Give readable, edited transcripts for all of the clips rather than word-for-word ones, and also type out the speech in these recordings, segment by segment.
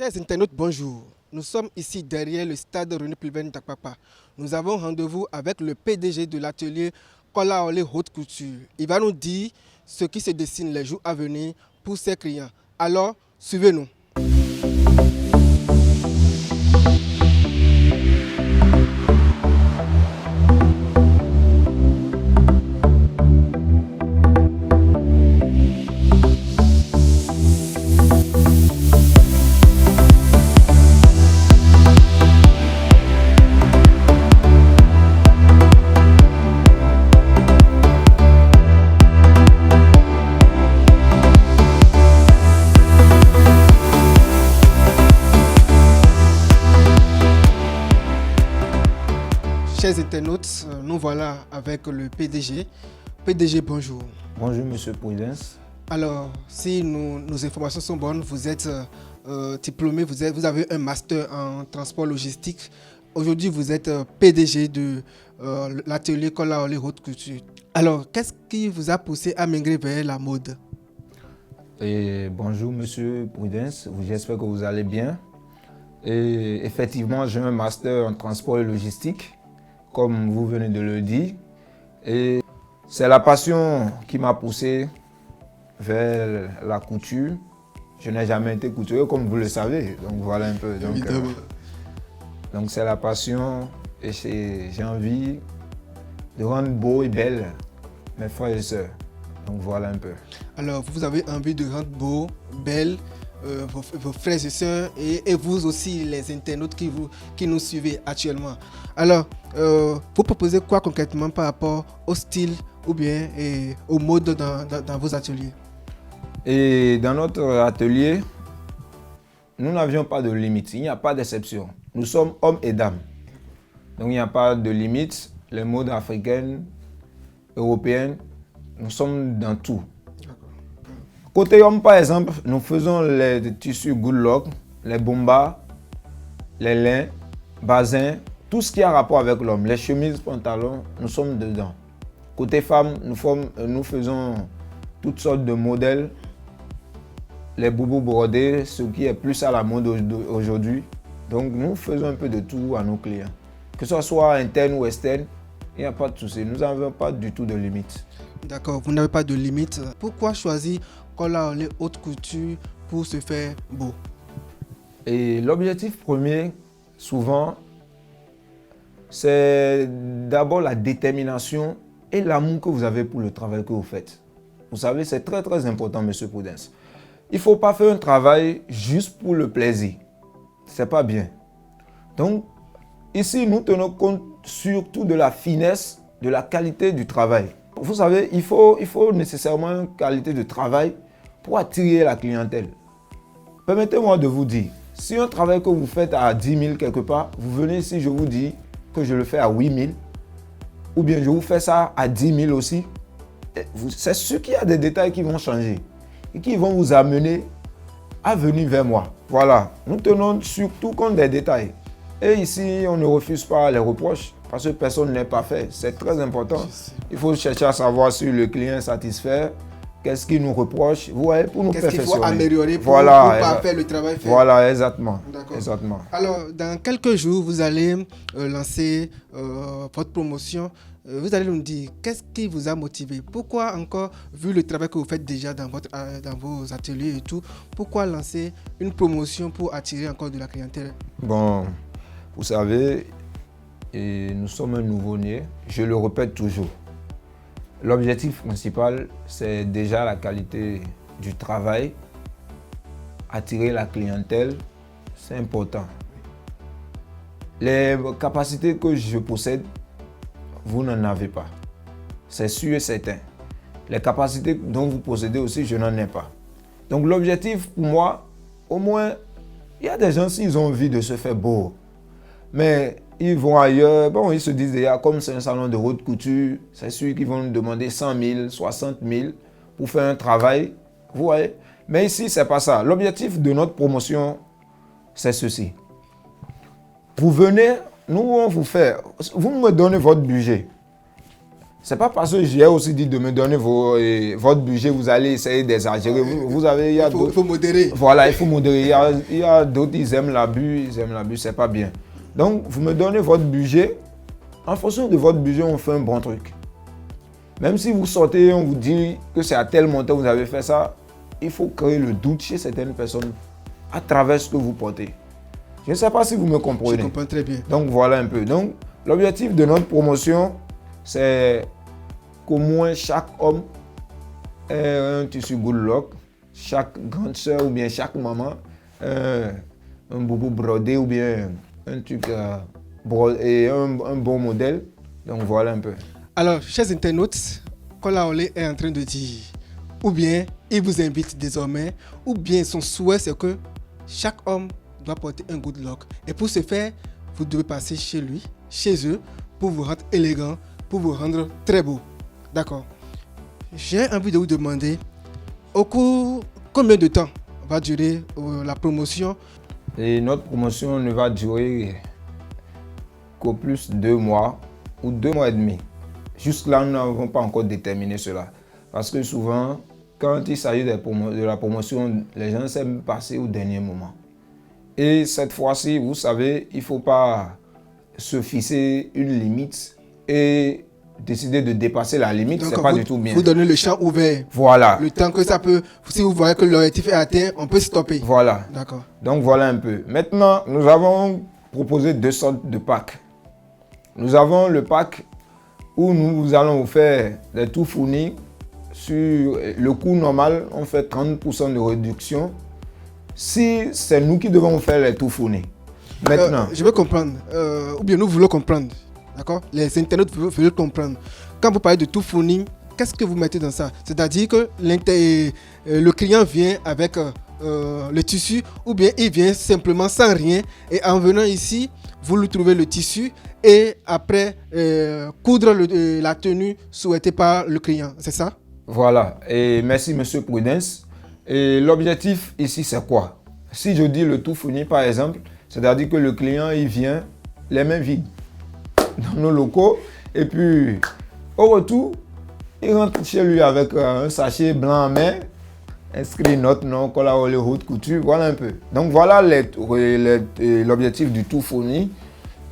Chers internautes, bonjour. Nous sommes ici derrière le stade René Pulven d'Akpakpa. Nous avons rendez-vous avec le PDG de l'atelier Kolaolé Haute Couture. Il va nous dire ce qui se dessine les jours à venir pour ses clients. Alors, suivez-nous. Chers internautes, nous voilà avec le PDG. PDG, bonjour. Bonjour, Monsieur Prudence. Alors, si nos informations sont bonnes, vous êtes diplômé, vous avez un master en transport logistique. Aujourd'hui, vous êtes PDG de l'atelier Kolaolé Haute Couture. Alors, qu'est-ce qui vous a poussé à migrer vers la mode? Et bonjour, Monsieur Prudence. J'espère que vous allez bien. Et effectivement, j'ai un master en transport et logistique, comme vous venez de le dire. Et c'est la passion qui m'a poussé vers la couture. Je n'ai jamais été couturier, comme vous le savez. Donc voilà un peu. Donc c'est la passion et j'ai envie de rendre beau et belle mes frères et sœurs. Donc voilà un peu. Alors, vous avez envie de rendre beau, belle, vos frères et sœurs et vous aussi, les internautes qui nous suivez actuellement. Alors, vous proposez quoi concrètement par rapport au style ou bien au mode dans vos ateliers? Et dans notre atelier, nous n'avions pas de limite, il n'y a pas d'exception. Nous sommes hommes et dames. Donc il n'y a pas de limite. Les modes africaines, européennes, nous sommes dans tout. Côté homme, par exemple, nous faisons les tissus good luck, les bombas, les lins, basins, tout ce qui a rapport avec l'homme, les chemises, pantalons, nous sommes dedans. Côté femme, nous faisons toutes sortes de modèles, les boubous brodés, ce qui est plus à la mode aujourd'hui. Donc nous faisons un peu de tout à nos clients. Que ce soit interne ou externe, il n'y a pas de souci, nous n'avons pas du tout de limite. D'accord, vous n'avez pas de limite. Pourquoi choisir Kolaolé Haute Couture pour se faire beau? Et l'objectif premier, souvent, c'est d'abord la détermination et l'amour que vous avez pour le travail que vous faites. Vous savez, c'est très très important, Monsieur Prudence. Il ne faut pas faire un travail juste pour le plaisir. Ce n'est pas bien. Donc, ici, nous tenons compte surtout de la finesse, de la qualité du travail. Vous savez, il faut nécessairement une qualité de travail pour attirer la clientèle. Permettez-moi de vous dire, si un travail que vous faites à 10 000 quelque part, vous venez ici, je vous dis que je le fais à 8 000, ou bien je vous fais ça à 10 000 aussi, c'est sûr qu'il y a des détails qui vont changer et qui vont vous amener à venir vers moi. Voilà, nous tenons surtout compte des détails. Et ici, on ne refuse pas les reproches parce que personne n'est parfait. C'est très important. Il faut chercher à savoir si le client est satisfait, qu'est-ce qu'il nous reproche, vous voyez, pour nous perfectionner. Qu'est-ce qu'il faut améliorer pour faire le travail fait? Voilà, exactement. Exactement. Alors, dans quelques jours, vous allez lancer votre promotion. Vous allez nous dire, qu'est-ce qui vous a motivé? Pourquoi encore, vu le travail que vous faites déjà dans vos ateliers et tout, pourquoi lancer une promotion pour attirer encore de la clientèle? Bon, vous savez, nous sommes un nouveau-né, je le répète toujours. L'objectif principal, c'est déjà la qualité du travail, attirer la clientèle, c'est important. Les capacités que je possède, vous n'en avez pas. C'est sûr et certain. Les capacités dont vous possédez aussi, je n'en ai pas. Donc l'objectif pour moi, au moins, il y a des gens, s'ils ont envie de se faire beau, mais ils vont ailleurs, bon, ils se disent déjà, comme c'est un salon de haute couture, c'est sûr qu'ils vont nous demander 100 000, 60 000 pour faire un travail, vous voyez. Mais ici, ce n'est pas ça. L'objectif de notre promotion, c'est ceci. Vous venez, nous, on vous fait, vous me donnez votre budget. C'est pas parce que j'ai aussi dit de me donner votre budget, vous allez essayer d'exagérer. Vous avez, il faut modérer. Voilà, il faut modérer. Il y a d'autres, ils aiment l'abus, c'est pas bien. Donc, vous me donnez votre budget. En fonction de votre budget, on fait un bon truc. Même si vous sortez, on vous dit que c'est à tel montant que vous avez fait ça, il faut créer le doute chez certaines personnes à travers ce que vous portez. Je ne sais pas si vous me comprenez. Je comprends très bien. Donc, voilà un peu. Donc, l'objectif de notre promotion, c'est qu'au moins chaque homme ait un tissu good luck, chaque grande soeur ou bien chaque maman, un boubou brodé ou bien un truc et un bon modèle. Donc voilà un peu. Alors, chers internautes, Kola Ole est en train de dire, ou bien il vous invite désormais, ou bien son souhait c'est que chaque homme doit porter un good luck. Et pour ce faire, vous devez passer chez lui, chez eux, pour vous rendre élégant, pour vous rendre très beau. D'accord. J'ai envie de vous demander, au cours, combien de temps va durer la promotion? Et notre promotion ne va durer qu'au plus 2 mois ou 2 mois et demi. Juste là, nous n'avons pas encore déterminé cela. Parce que souvent, quand il s'agit de la promotion, les gens s'aiment passer au dernier moment. Et cette fois-ci, vous savez, il ne faut pas se fixer une limite et décider de dépasser la limite, c'est pas du tout bien. Vous donnez le champ ouvert. Voilà. Le temps que ça peut, si vous voyez que l'objectif est atteint, on peut stopper. Voilà. D'accord. Donc voilà un peu. Maintenant, nous avons proposé 2 sortes de packs. Nous avons le pack où nous allons vous faire des tout fournis. Sur le coût normal, on fait 30% de réduction. Si c'est nous qui devons faire les tout fournis. Maintenant. Je veux comprendre, ou bien nous voulons comprendre. D'accord? Les internautes veulent comprendre. Quand vous parlez de tout fourni, qu'est-ce que vous mettez dans ça? C'est-à-dire que le client vient avec le tissu, ou bien il vient simplement sans rien, et en venant ici, vous lui trouvez le tissu et après coudre la tenue souhaitée par le client. C'est ça? Voilà. Et merci, monsieur Prudence. Et l'objectif ici, c'est quoi? Si je dis le tout fourni, par exemple, c'est-à-dire que le client, il vient les mains vides dans nos locaux et puis au retour, il rentre chez lui avec un sachet blanc en main, inscrit notre nom, Kola Ole Haute Couture, voilà un peu. Donc voilà l'objectif du tout fourni.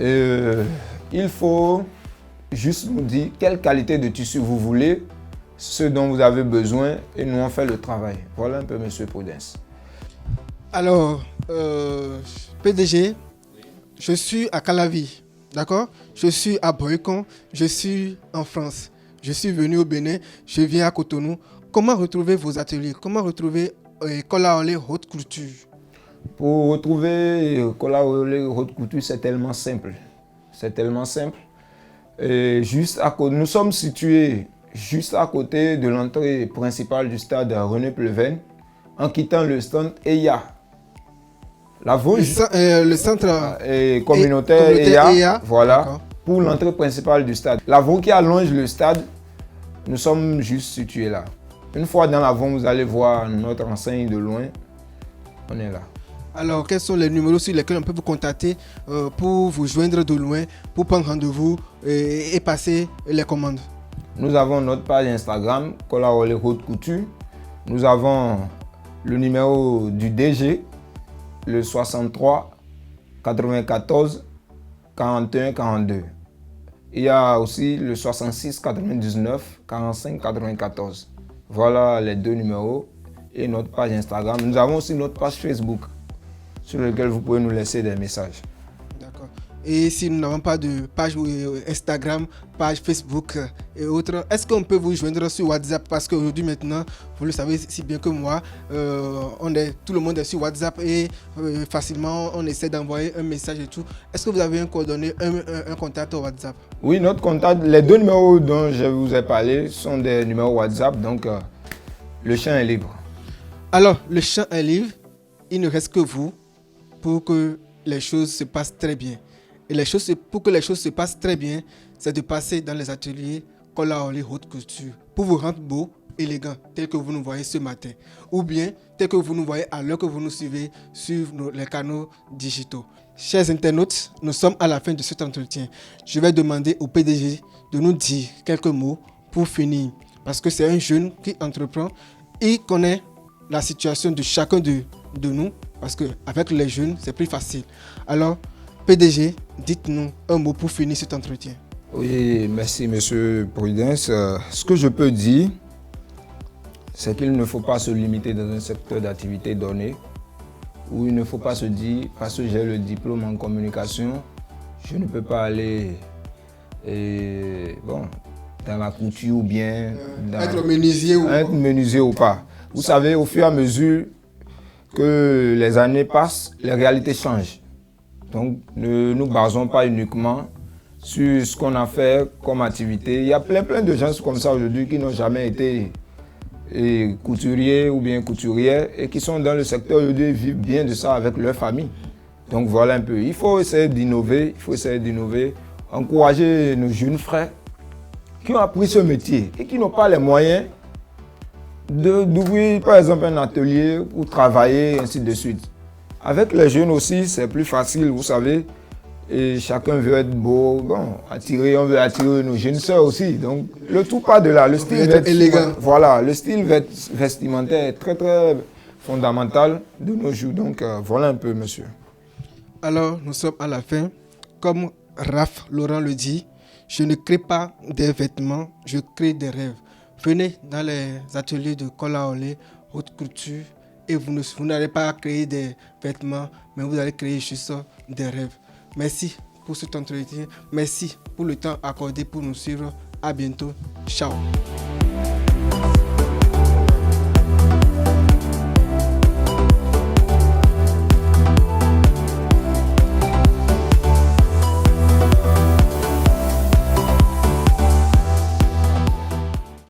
Il faut juste nous dire quelle qualité de tissu vous voulez, ce dont vous avez besoin et nous on fait le travail. Voilà un peu, monsieur Prudence. Alors, PDG, je suis à Calavi, d'accord? Je suis à Boycon, je suis en France. Je suis venu au Bénin, je viens à Cotonou. Comment retrouver vos ateliers? Comment retrouver Kola Ole Haute Couture? Pour retrouver Kola Ole Haute Couture, c'est tellement simple. C'est tellement simple. Et nous sommes situés juste à côté de l'entrée principale du stade René Pleven. En quittant le stand EIA. Le centre communautaire EIA. Voilà. Pour l'entrée principale du stade. L'avant qui allonge le stade, nous sommes juste situés là. Une fois dans l'avant, vous allez voir notre enseigne de loin. On est là. Alors, quels sont les numéros sur lesquels on peut vous contacter pour vous joindre de loin, pour prendre rendez-vous et passer les commandes? Nous avons notre page Instagram, Kola Ole Haute Couture. Nous avons le numéro du DG, le 63 94 41 42. Il y a aussi le 66 99 45 94. Voilà les 2 numéros et notre page Instagram. Nous avons aussi notre page Facebook sur laquelle vous pouvez nous laisser des messages. D'accord. Et si nous n'avons pas de page Instagram, page Facebook et autres, est-ce qu'on peut vous joindre sur WhatsApp? Parce qu'aujourd'hui maintenant, vous le savez si bien que moi, tout le monde est sur WhatsApp et facilement on essaie d'envoyer un message et tout. Est-ce que vous avez un coordonné, un contact au WhatsApp? Oui, notre contact, les 2 numéros dont je vous ai parlé sont des numéros WhatsApp, donc le champ est libre. Alors, le champ est libre, il ne reste que vous pour que les choses se passent très bien. Et pour que les choses se passent très bien, c'est de passer dans les ateliers Kola Ole Haute Couture pour vous rendre beau, élégants, tels que vous nous voyez ce matin, ou bien tels que vous nous voyez à l'heure que vous nous suivez sur les canaux digitaux. Chers internautes, nous sommes à la fin de cet entretien. Je vais demander au PDG de nous dire quelques mots pour finir, parce que c'est un jeune qui entreprend, il connaît la situation de chacun de nous, parce qu'avec les jeunes, c'est plus facile. Alors, PDG, dites-nous un mot pour finir cet entretien. Oui, merci Monsieur Prudence. Ce que je peux dire, c'est qu'il ne faut pas se limiter dans un secteur d'activité donné, où il ne faut pas se dire, parce que j'ai le diplôme en communication, je ne peux pas aller dans la couture ou bien être menuisier ou pas. Vous savez, au fur et à mesure que les années passent, les réalités changent. Donc, ne nous basons pas uniquement sur ce qu'on a fait comme activité. Il y a plein de gens comme ça aujourd'hui qui n'ont jamais été couturiers ou bien couturières et qui sont dans le secteur aujourd'hui et vivent bien de ça avec leur famille. Donc voilà un peu. Il faut essayer d'innover, encourager nos jeunes frères qui ont appris ce métier et qui n'ont pas les moyens d'ouvrir par exemple un atelier pour travailler, ainsi de suite. Avec les jeunes aussi, c'est plus facile, vous savez. Et chacun veut être beau, on veut attirer nos jeunes sœurs aussi. Donc, le tout part de là. Le style va être élégant. Voilà, le style vestimentaire est très fondamental de nos jours. Donc, voilà un peu, monsieur. Alors, nous sommes à la fin. Comme Raph Laurent le dit, je ne crée pas des vêtements, je crée des rêves. Venez dans les ateliers de colle à olé, haute couture, et vous n'allez pas créer des vêtements, mais vous allez créer juste des rêves. Merci pour cet entretien. Merci pour le temps accordé pour nous suivre. À bientôt. Ciao.